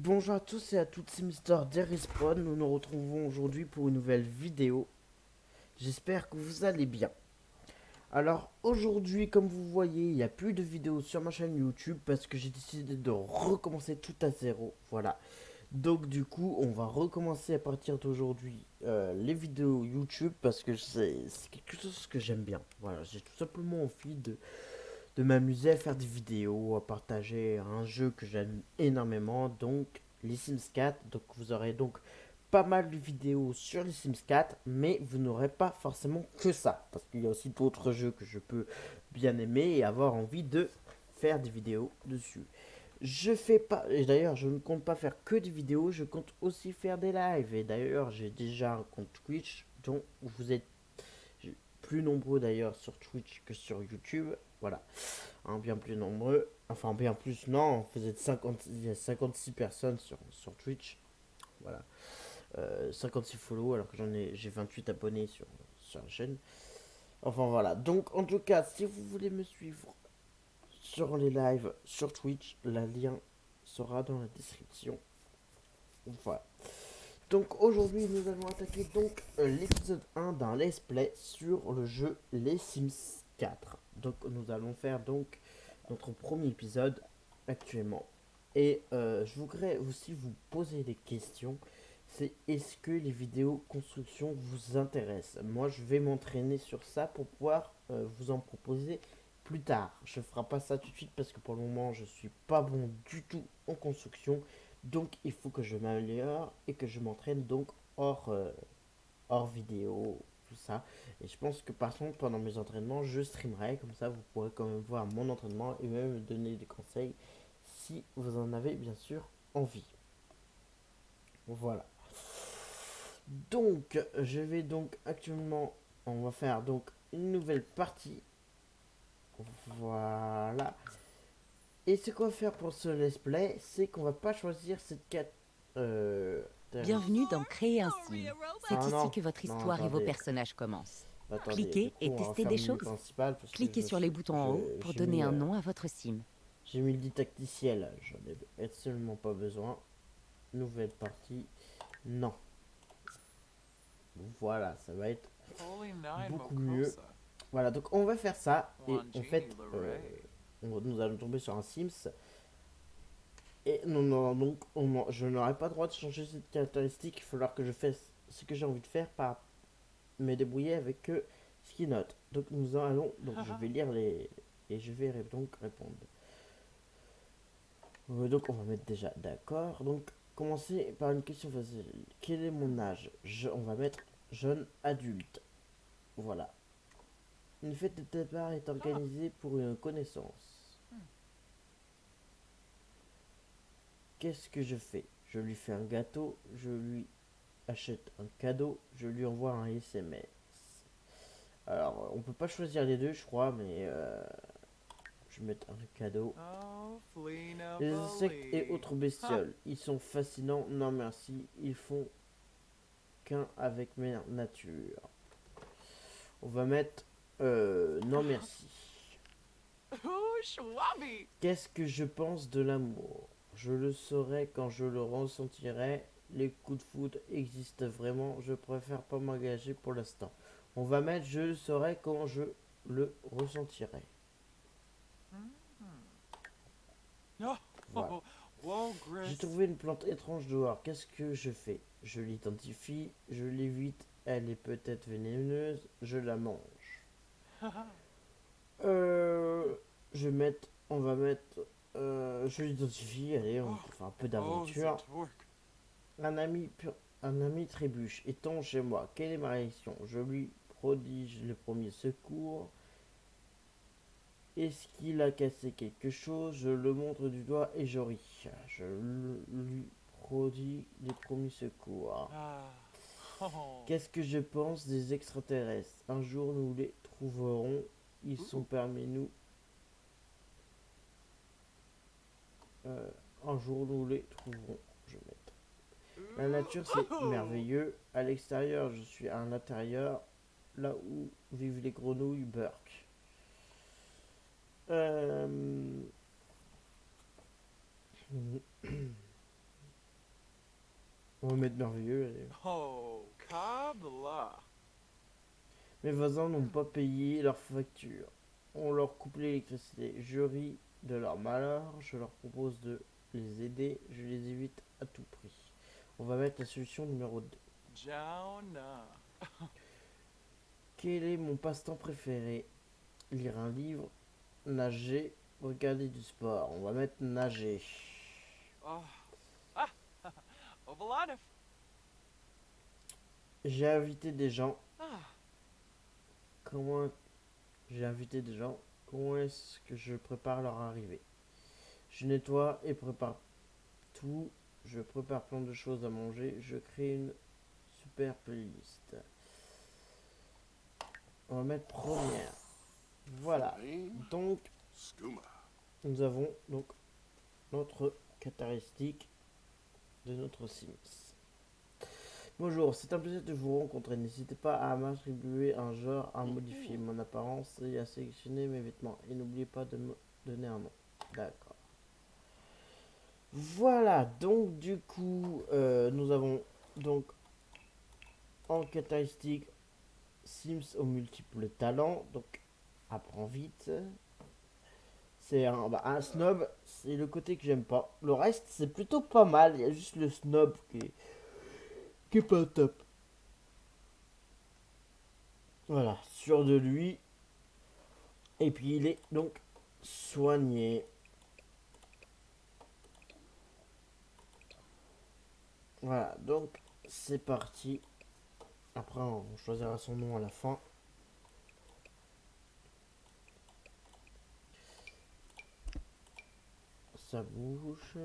Bonjour à tous et à toutes, c'est Mister Despawn. Nous nous retrouvons aujourd'hui pour une nouvelle vidéo. J'espère que vous allez bien. Alors aujourd'hui, comme vous voyez, il n'y a plus de vidéos sur ma chaîne YouTube parce que j'ai décidé de recommencer tout à zéro. Voilà. Donc du coup, on va recommencer à partir d'aujourd'hui les vidéos YouTube parce que c'est quelque chose que j'aime bien. Voilà, j'ai tout simplement envie de m'amuser à faire des vidéos, à partager un jeu que j'aime énormément, donc les Sims 4. Donc vous aurez donc pas mal de vidéos sur les Sims 4, mais vous n'aurez pas forcément que ça, parce qu'il y a aussi d'autres jeux que je peux bien aimer et avoir envie de faire des vidéos dessus. Je fais pas, et d'ailleurs je ne compte pas faire que des vidéos, je compte aussi faire des lives, et d'ailleurs j'ai déjà un compte Twitch, dont vous êtes plus nombreux d'ailleurs sur Twitch que sur YouTube, voilà, bien plus nombreux, enfin bien plus, non, vous êtes 50, il y a 56 personnes sur Twitch, voilà, 56 follow alors que j'ai 28 abonnés sur la chaîne, enfin voilà, donc en tout cas, si vous voulez me suivre sur les lives sur Twitch, le lien sera dans la description, voilà. Donc aujourd'hui nous allons attaquer donc l'épisode 1 d'un let's play sur le jeu Les Sims 4. Donc nous allons faire donc notre premier épisode actuellement. Et je voudrais aussi vous poser des questions. C'est est-ce que les vidéos construction vous intéressent? Moi je vais m'entraîner sur ça pour pouvoir vous en proposer plus tard. Je ne ferai pas ça tout de suite parce que pour le moment je suis pas bon du tout en construction. Donc il faut que je m'améliore et que je m'entraîne donc hors vidéo, tout ça. Et je pense que par contre pendant mes entraînements, je streamerai, comme ça vous pourrez quand même voir mon entraînement et même me donner des conseils si vous en avez bien sûr envie. Voilà. Donc je vais donc actuellement, on va faire donc une nouvelle partie. Voilà. Et ce qu'on va faire pour ce let's play, c'est qu'on va pas choisir cette quête. Euh, Bienvenue dans Créer un sim. C'est Ah ici non, que votre non, histoire et vos attendez. personnages commencent. Attendez, du Cliquez coup, et on va testez refaire des le menu choses. principal parce que Cliquez sur les boutons en haut pour donner un nom à votre sim. j'ai mis le didacticiel, j'en ai absolument pas besoin. Nouvelle partie, non. Voilà, ça va être beaucoup mieux. Voilà, donc on va faire ça et en fait, nous allons tomber sur un Sims. Et non, non, donc je n'aurai pas le droit de changer cette caractéristique. Il va falloir que je fasse ce que j'ai envie de faire par me débrouiller avec ce qui note. Donc nous allons, donc je vais lire les et je vais donc répondre. Donc on va mettre déjà d'accord. Donc commencer par une question facile. Quel est mon âge? On va mettre jeune adulte. Voilà. Une fête de départ est organisée pour une connaissance. Qu'est-ce que je fais? Je lui fais un gâteau, je lui achète un cadeau, je lui envoie un SMS. Alors, on peut pas choisir les deux, je crois, mais je vais mettre un cadeau. Les insectes et autres bestioles, ils sont fascinants, non merci, ils font qu'un avec ma nature. On va mettre non merci. Qu'est-ce que je pense de l'amour? Je le saurai quand je le ressentirai. Les coups de foudre existent vraiment, je préfère pas m'engager pour l'instant. On va mettre je le saurai quand je le ressentirai. Voilà. J'ai trouvé une plante étrange dehors. Qu'est-ce que je fais? Je l'identifie, je l'évite, elle est peut-être vénéneuse, je la mange. Euh, on va mettre, je l'identifie, allez, on peut faire un peu d'aventure. Un ami, un ami trébuche, étant chez moi. Quelle est ma réaction? Je lui prodige le premier secours. Est-ce qu'il a cassé quelque chose? Je le montre du doigt et je ris. Je lui prodigue les premiers secours. Qu'est-ce que je pense des extraterrestres? Un jour nous les trouverons. Ils sont parmi nous. Euh, un jour nous les trouverons. Je vais mettre. La nature c'est merveilleux. À l'extérieur, je suis à l'intérieur. Là où vivent les grenouilles Burke. Euh, On va mettre merveilleux. Allez. Oh, Kabbalah. Mes voisins n'ont pas payé leurs factures. On leur coupe l'électricité. Je ris de leur malheur. Je leur propose de les aider. Je les évite à tout prix. On va mettre la solution numéro 2. Jauna. Quel est mon passe-temps préféré? Lire un livre, nager, regarder du sport. On va mettre nager. Oh. Ah. Ovaladif. J'ai invité des gens. Ah. Comment j'ai invité des gens? Comment est-ce que je prépare leur arrivée? Je nettoie et prépare tout. Je prépare plein de choses à manger. Je crée une super playlist. On va mettre première. Voilà. Donc, nous avons donc notre caractéristique de notre Sims. Bonjour, c'est un plaisir de vous rencontrer. N'hésitez pas à m'attribuer un genre, à modifier mon apparence et à sélectionner mes vêtements. Et n'oubliez pas de me donner un nom. D'accord. Voilà, donc du coup, nous avons donc en caractéristique Sims aux multiples talents. Donc, apprends vite. C'est un snob, c'est le côté que j'aime pas. Le reste, c'est plutôt pas mal. Il y a juste le snob qui est pas top. Voilà, sûr de lui. Et puis il est donc soigné. Voilà, donc c'est parti. Après, on choisira son nom à la fin. Sa bouche.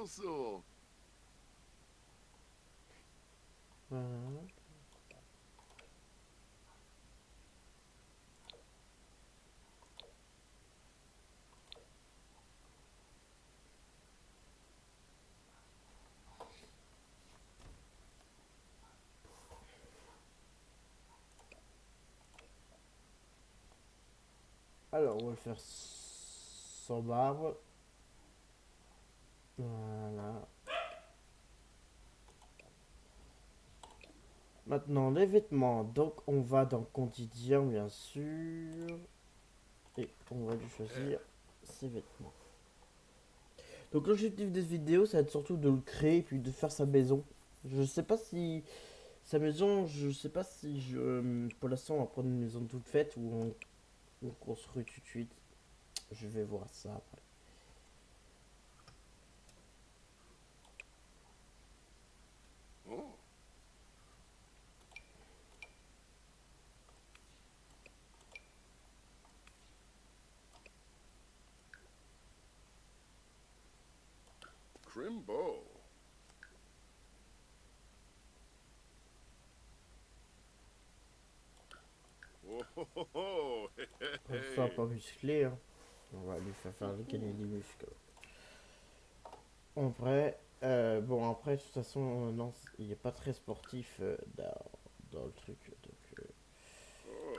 So. Voilà. Alors, on va le faire sans barbe. Voilà. Maintenant, les vêtements. Donc, on va dans quotidien, bien sûr. Et on va lui choisir ses vêtements. Donc, l'objectif de cette vidéo, ça va être surtout de le créer et puis de faire sa maison. Je sais pas si sa maison, je sais pas si pour l'instant, on va prendre une maison toute faite ou on construit tout de suite. Je vais voir ça après. Oh. Crimbo. Oh. Comme ça, pas musclé. Hein. On va lui faire gagner des muscles. Après, après, de toute façon, non, il est pas très sportif dans le truc. Donc, Oh.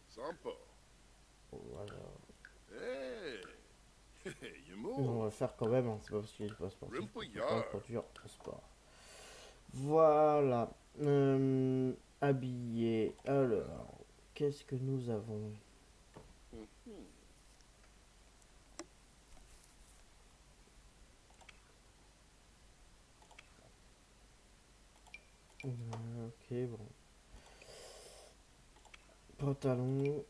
Sampo. voilà. Hey. Mais on va le faire quand même, hein. C'est pas parce qu'il est pas sportif qu'on peut pas le conduire au sport. Voilà. Habillé. Alors, qu'est-ce que nous avons? Ok, bon. Pantalon.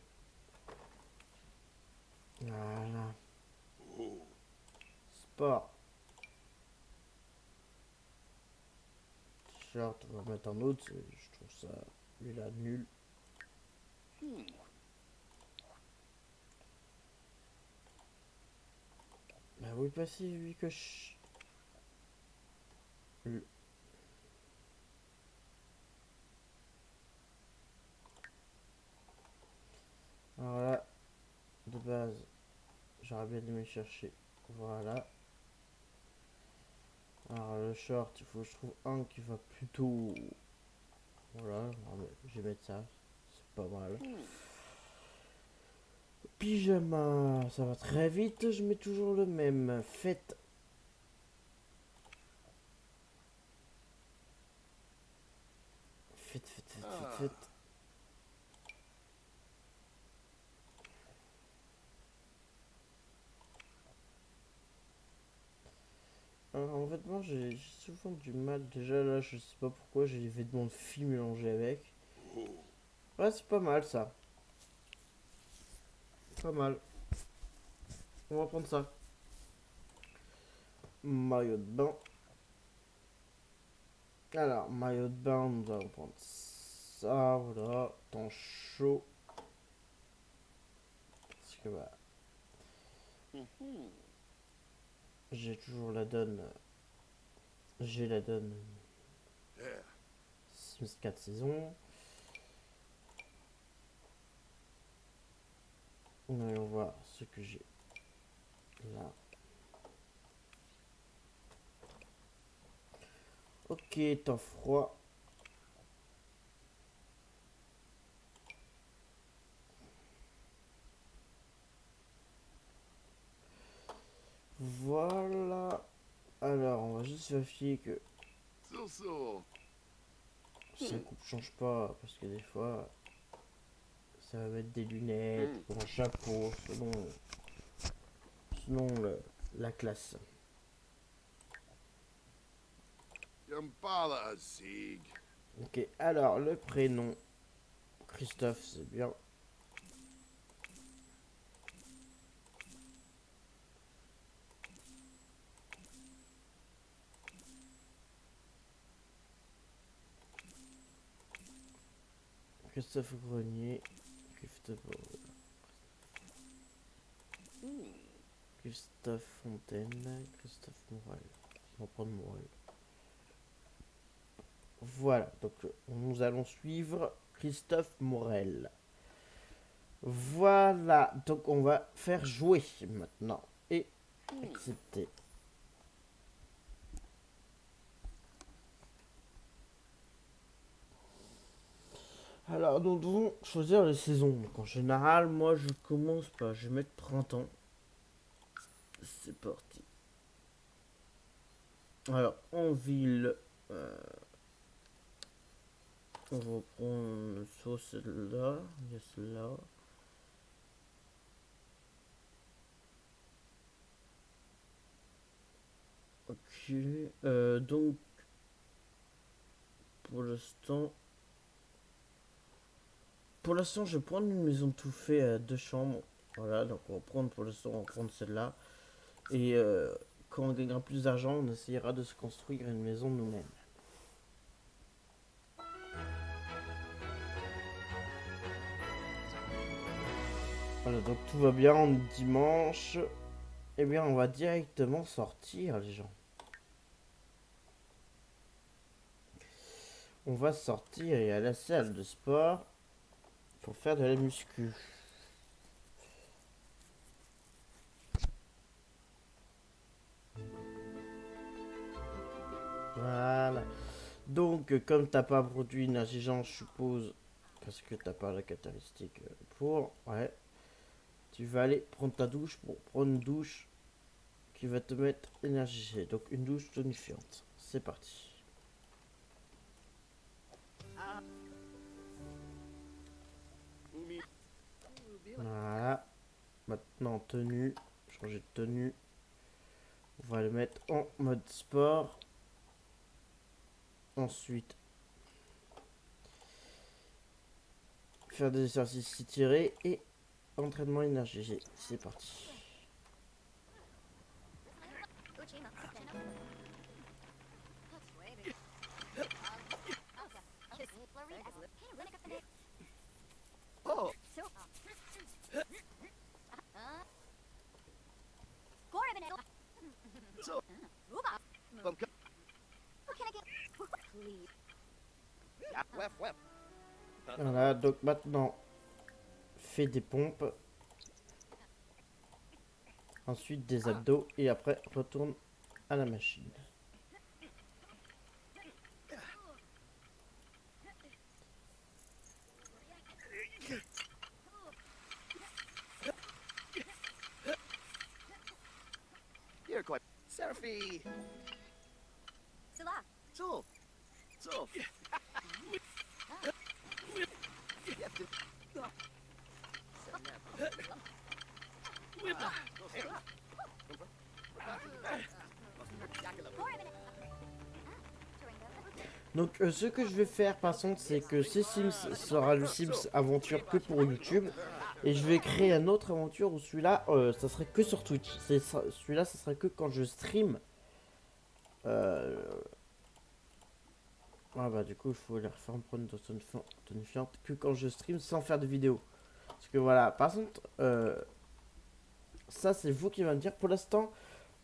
Voilà. Oh. Sport. T-shirt, on va mettre un autre. Je trouve ça, lui là, nul. Bah oui, pas si, lui que je... Alors là, base, j'aurais bien aimé chercher. Voilà. Alors le short, il faut que je trouve un qui va plutôt... Voilà, je vais mettre ça. C'est pas mal. Pyjama, ça va très vite, je mets toujours le même. Fête. Fête. En fait, moi j'ai souvent du mal. Déjà là, je sais pas pourquoi j'ai les vêtements de filles mélangés avec. Ouais, c'est pas mal ça. Pas mal. On va prendre ça. Maillot de bain. Alors, maillot de bain, nous allons prendre ça, voilà. Temps chaud. Parce que bah, j'ai toujours la donne. J'ai la donne Yeah. Sims 4 saisons. Allons voir ce que j'ai là. Ok, temps froid. Voilà. Alors, on va juste vérifier que So. sa coupe change pas. Parce que des fois, ça va mettre des lunettes ou un chapeau selon la classe. Yambala Sieg. Ok, alors le prénom. Christophe, c'est bien. Christophe Grenier. Christophe Fontaine. Christophe Morel. On va prendre Morel. Voilà, donc nous allons suivre Christophe Morel. Voilà, donc on va faire jouer maintenant. Et accepter. Alors, nous devons choisir les saisons. Donc, en général, moi je commence par. Je vais mettre printemps. C'est parti. Alors, en ville. On va prendre soit celle-là. Il y a celle-là. Ok. Donc, pour l'instant. Pour l'instant, je vais prendre une maison tout fait à 2 chambres. Voilà, donc on va prendre pour l'instant, on va prendre celle-là. Et quand on gagnera plus d'argent, on essayera de se construire une maison nous-mêmes. Voilà, donc tout va bien, on est dimanche. Eh bien, on va directement sortir, les gens. On va sortir et à la salle de sport pour faire de la muscu. Voilà. Donc, comme t'as pas produit une intelligence, je suppose, parce que t'as pas la caractéristique pour, ouais, tu vas aller prendre ta douche pour prendre une douche qui va te mettre énergisé. Donc, une douche tonifiante. C'est parti. Voilà. Maintenant, tenue. Changer de tenue. On va le mettre en mode sport. Ensuite, faire des exercices étirés et entraînement énergétique. C'est parti. Oh. So. Voilà, donc maintenant, fais des pompes. Ensuite des abdos et après retourne à la machine. You're quite Seraphy. So. So. Donc ce que je vais faire par contre c'est que ce Sims sera le Sims aventure que pour YouTube. Et je vais créer un autre aventure où celui-là ça serait que sur Twitch. Celui-là ça sera que quand je stream. Ah bah du coup il faut les refaire prendre tonifiante que quand je stream sans faire de vidéo. Parce que voilà, par contre ça c'est vous qui va me dire. Pour l'instant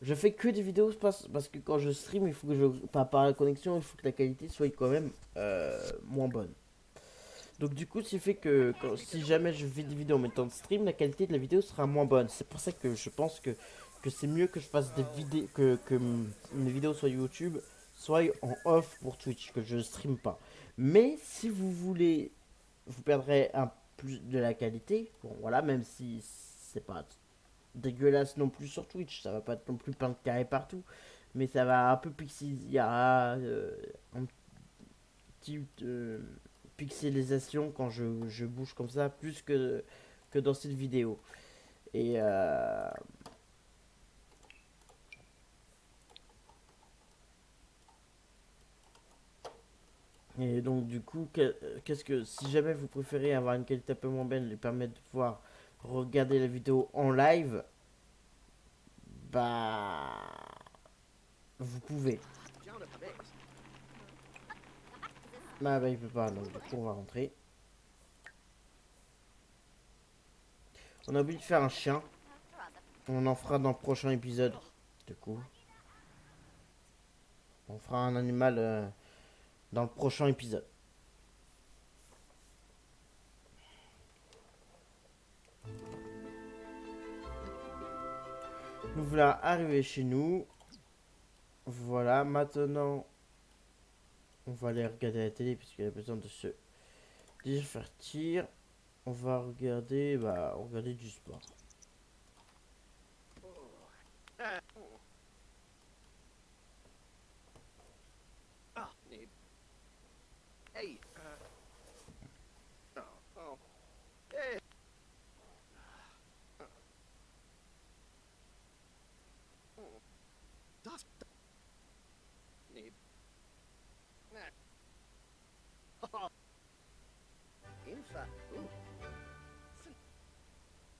je fais que des vidéos parce que quand je stream il faut que je... par la connexion il faut que la qualité soit quand même moins bonne. Donc du coup, ce qui fait que si jamais je fais des vidéos en même temps de stream, la qualité de la vidéo sera moins bonne. C'est pour ça que je pense que c'est mieux que je fasse des vidéos, que mes vidéos sur YouTube soient en off pour Twitch, que je stream pas. Mais si vous voulez, vous perdrez un plus de la qualité. Bon voilà, même si c'est pas dégueulasse non plus sur Twitch, ça va pas être non plus plein de carrés partout. Mais ça va un peu pixel, il y a un petit... pixelisation quand je bouge comme ça plus que dans cette vidéo et donc du coup qu'est-ce que si jamais vous préférez avoir une qualité un peu moins belle et permettre de pouvoir regarder la vidéo en live, bah vous pouvez. Bah il peut pas, donc du coup on va rentrer. On a oublié de faire un chien. On en fera dans le prochain épisode. Du coup. On fera un animal dans le prochain épisode. Nous voilà arrivés chez nous. Voilà, maintenant on va aller regarder la télé puisqu'il a besoin de se divertir. On va regarder, regarder du sport. Hey. Oh. Hey. Das. Nee. Infa.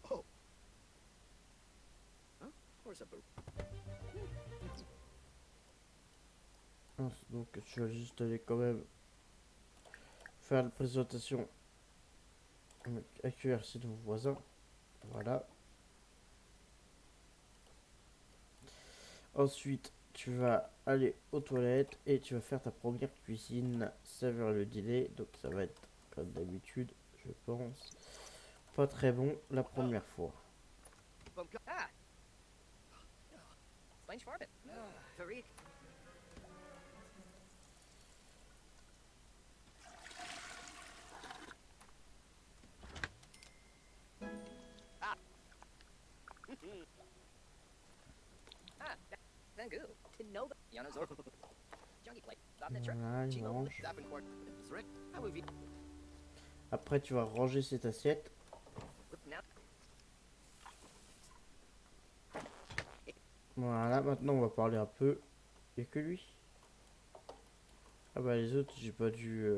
Oh. Huh? Where's a boo? Donc tu vas juste aller quand même faire la présentation avec QRC de vos voisins. Voilà. Ensuite, tu vas aller aux toilettes et tu vas faire ta première cuisine. Saveur le délai. Donc ça va être comme d'habitude, je pense. Pas très bon la première fois. Ah. Tariq. Voilà, il mange. Après, tu vas ranger cette assiette. Voilà, maintenant on va parler un peu. Il n'y a que lui. Ah bah les autres, j'ai pas dû...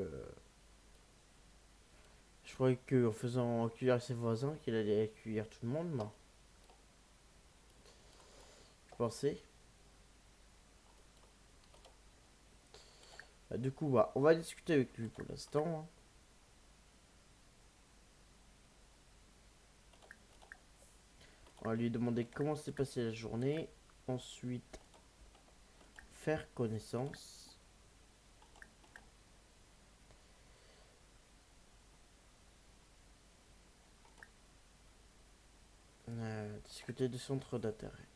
Je croyais qu'en faisant accueillir ses voisins, qu'il allait accueillir tout le monde, moi. Je pensais. Bah, du coup, on va discuter avec lui pour l'instant. Hein. On va lui demander comment s'est passée la journée. Ensuite, faire connaissance. discuter des centres d'intérêt.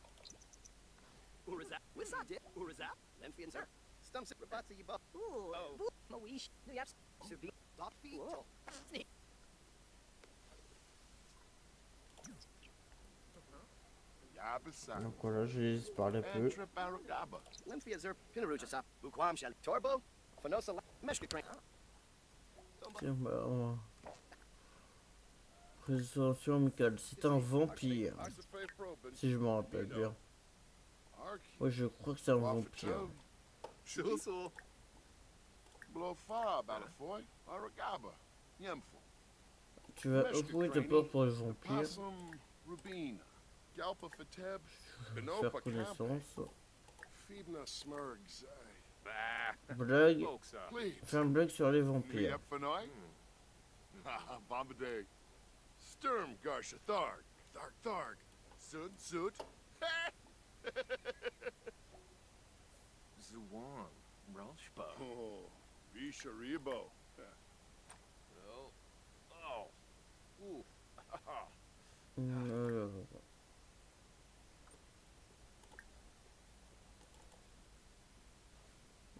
Uriza. Wissa dip. Uriza. Lemphian sir. Stumps it. Rabatsa yiba. Ooh. Oh. Mawish. Nuyaps. Subi. Dotfi. Yabasa. Donc voilà, je les parle un peu. Entrabaragaba. Lemphian sir. Pinarujasa. Buquam shall. Torbo. Fanosa. Meshka crank. Tiens, bah, on va- Présentation amicale. C'est un vampire, si je me rappelle bien. Oui, je crois que c'est un vampire. Shusul. Blow fire, Balafoy. Aragaba. Yemful. Tu vas ouvrir de peur pour les vampires. Possum. Rubina. Galpa Fateb. Faire connaissance. Feedna Smurgs. Blague. Please. Fais un blague sur les Me vampires. up for night? Bombarday. Sturm Garsha Tharg. Tharg. Sud Sud. Zuwan. Ralshba. Oh. Visharibo. Oh. Oh. Ooh. Alors,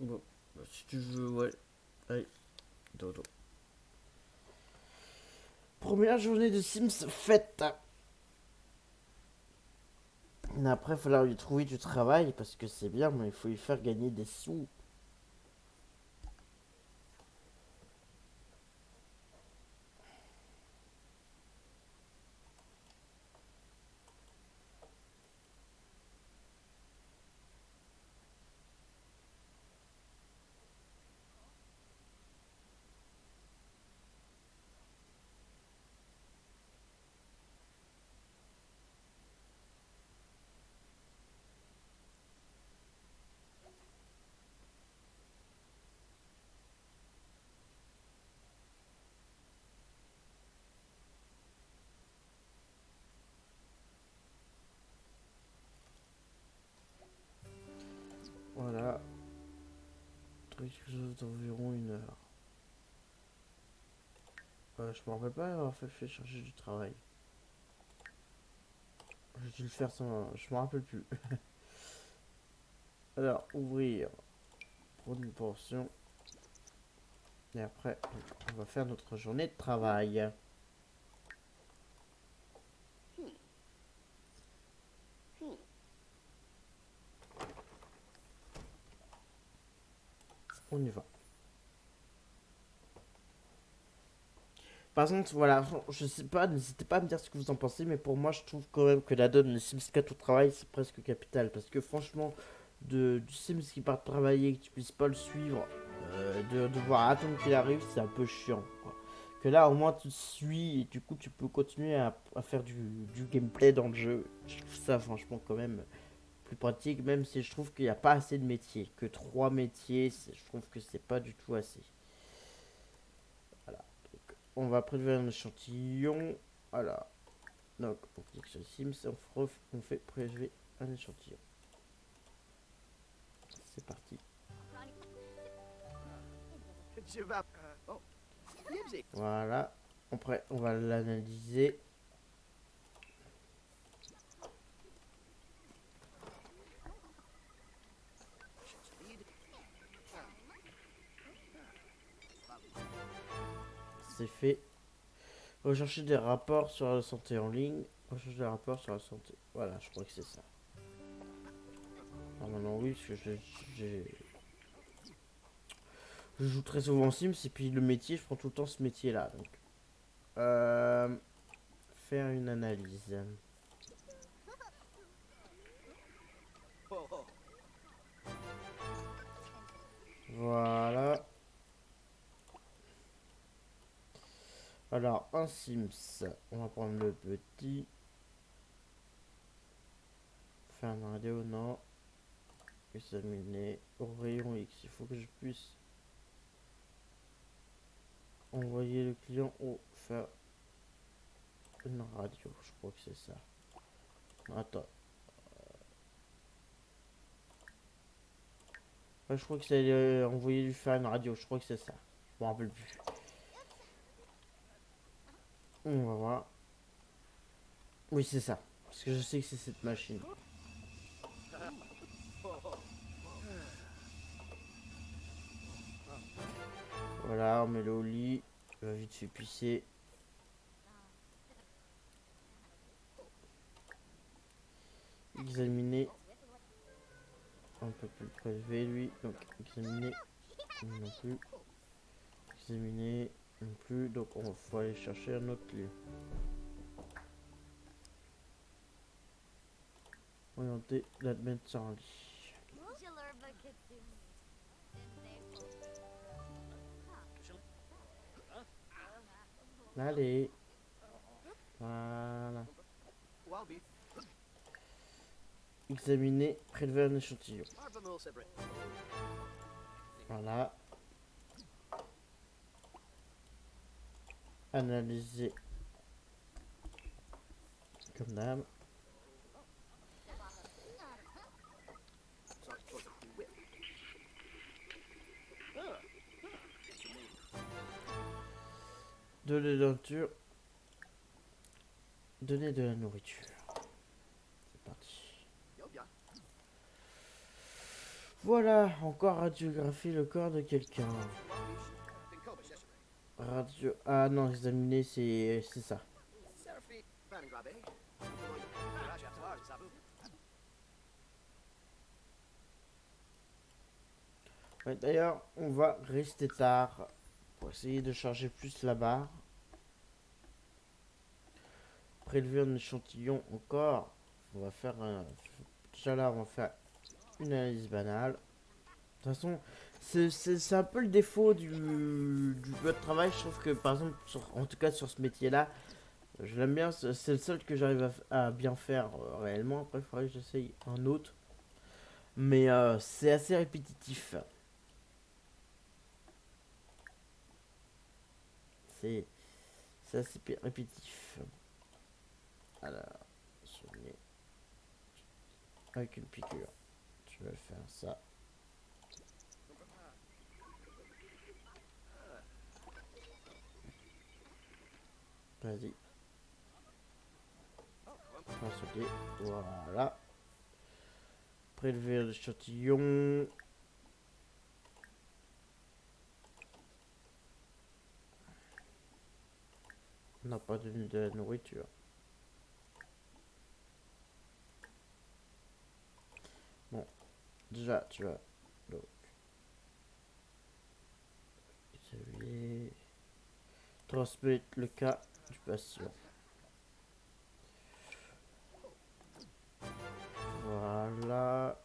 bon, bah, si tu veux, ouais. Allez, dodo. Première journée de Sims faite. Mais après, il va falloir lui trouver du travail parce que c'est bien, mais il faut lui faire gagner des sous. Voilà. Truc quelque chose d'environ 1 heure. Je me rappelle pas avoir fait chercher du travail. J'ai dû le faire sans... Je me rappelle plus. Alors, ouvrir. Prendre une portion. Et après, on va faire notre journée de travail. On y va. Par contre, voilà, je sais pas, n'hésitez pas à me dire ce que vous en pensez, mais pour moi, je trouve quand même que la donne de Sims 4 au travail, c'est presque capital. Parce que franchement, du Sims qui part travailler et que tu puisses pas le suivre, de devoir attendre qu'il arrive, c'est un peu chiant, quoi. Que là, au moins, tu te suis et du coup, tu peux continuer à faire du gameplay dans le jeu. Je trouve ça, franchement, quand même plus pratique, même si je trouve qu'il n'y a pas assez de métiers. Que 3 métiers, je trouve que c'est pas du tout assez. On va prélever un échantillon. Voilà. Donc, on clique sur Sims, on fait prélever un échantillon. C'est parti. Oh. Yibsy. Voilà. Après, on va l'analyser. C'est fait. Rechercher des rapports sur la santé en ligne. Rechercher des rapports sur la santé. Voilà, je crois que c'est ça. Normalement, oui, parce que je joue très souvent Sims et puis le métier, je prends tout le temps ce métier-là. Donc, faire une analyse. Oh, oh. Voilà. Alors, un Sims. On va prendre le petit. Faire un radio, non. Examiner. Au rayon X. Il faut que je puisse envoyer le client ou faire une radio. Je crois que c'est ça. Attends. Ouais, je crois que c'est envoyer lui faire une radio. Je crois que c'est ça. Je me rappelle plus. On va voir. Oui, c'est ça. Parce que je sais que c'est cette machine. Voilà, on met le au lit. Il va vite fait pisser. Examiner. On peut plus le prélever lui. Donc examiner. Non plus. Examiner. Non plus. Donc on faut aller chercher un autre lieu. Orienter l'admettre sur un lit. Allez. Voilà. Walby. Examiner, prélever un échantillon. Marvamul Sabrit. Voilà. Analyser. Comme d'hab. Sorry, sort of whip. De la denture. Donner de la nourriture. C'est parti. Yobia. Voilà, encore radiographier le corps de quelqu'un. Walby. Dinkobish yesterday. Radio. Ah non, examiner, c'est ça. Seraphi. Vangrabe. Raja Tar Sabu. Ouais, d'ailleurs, on va rester tard pour essayer de charger plus la barre. Prélever un échantillon encore. On va faire un. Déjà là, on va faire une analyse banale. De toute façon, c'est un peu le défaut du mode de travail. Je trouve que par exemple, en tout cas sur ce métier-là, je l'aime bien. C'est le seul que j'arrive à bien faire réellement. Après, il faudrait que j'essaye un autre. Mais c'est assez répétitif. C'est assez répétitif. Alors, soigner avec une piqûre. Tu vas faire ça. Vas-y. On va sauter. Voilà. Prélever l'échantillon. On n'a pas donné de la nourriture. Bon, déjà tu vas donc examiner, transmettre le cas du patient. Voilà.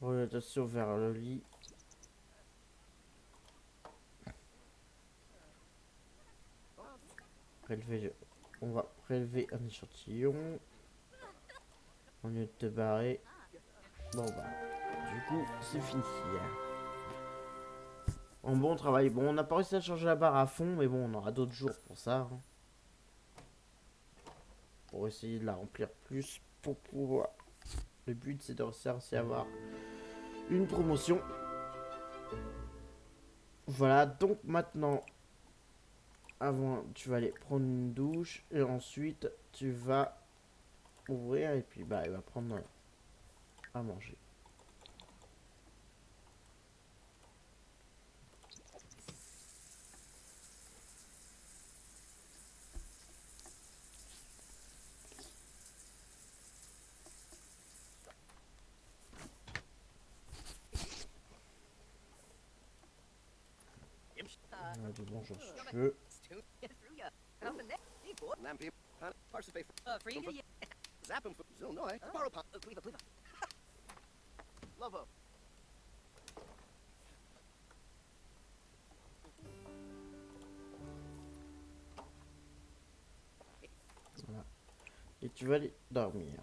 Orientation vers le lit. On va prélever un échantillon. Au lieu de te barrer. Bon bah, du coup, c'est fini. En bon travail. Bon, on n'a pas réussi à changer la barre à fond, mais bon, on aura d'autres jours pour ça. Hein. Pour essayer de la remplir plus, pour pouvoir. Le but, c'est de réussir à avoir une promotion. Voilà, donc maintenant, avant, tu vas aller prendre une douche et ensuite, tu vas ouvrir et puis bah, il va prendre à manger. On a du bonjour si tu veux. Lampy. Parsipe. Free. Zap him. Zilnoy. Borrow pop. Cleave. Lovo. Voilà. Et tu vas aller dormir.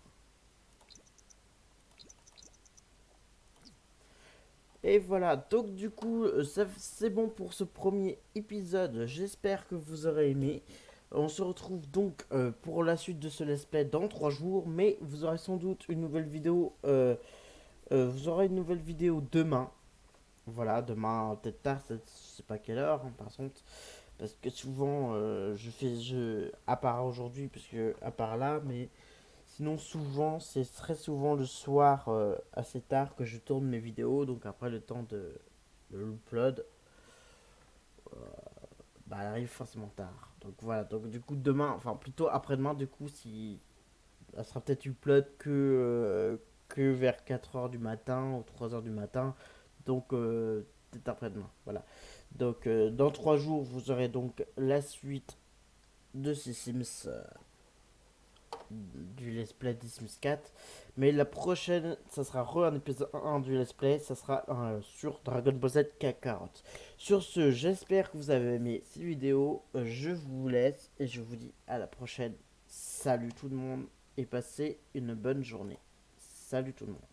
Et voilà, donc du coup, c'est bon pour ce premier épisode. J'espère que vous aurez aimé. On se retrouve donc pour la suite de ce let's play dans 3 jours. Mais vous aurez sans doute une nouvelle vidéo. Vous aurez une nouvelle vidéo demain. Voilà, demain, peut-être tard, je sais pas quelle heure, hein, par contre. parce que souvent à part aujourd'hui, parce que à part là, mais sinon souvent c'est très souvent le soir assez tard que je tourne mes vidéos, donc après le temps de l'upload, bah elle arrive forcément tard. Donc voilà, donc du coup demain, enfin plutôt après-demain, du coup si elle sera peut-être upload que vers 4 heures du matin ou 3 heures du matin, donc peut-être après-demain, voilà. Donc dans 3 jours vous aurez donc la suite de ces Sims, du let's play des Sims 4, mais la prochaine ça sera un épisode 1 du let's play, ça sera sur Dragon Ball Z Kakarot. Sur ce, j'espère que vous avez aimé cette vidéo, je vous laisse et je vous dis à la prochaine. Salut tout le monde et passez une bonne journée. Salut tout le monde.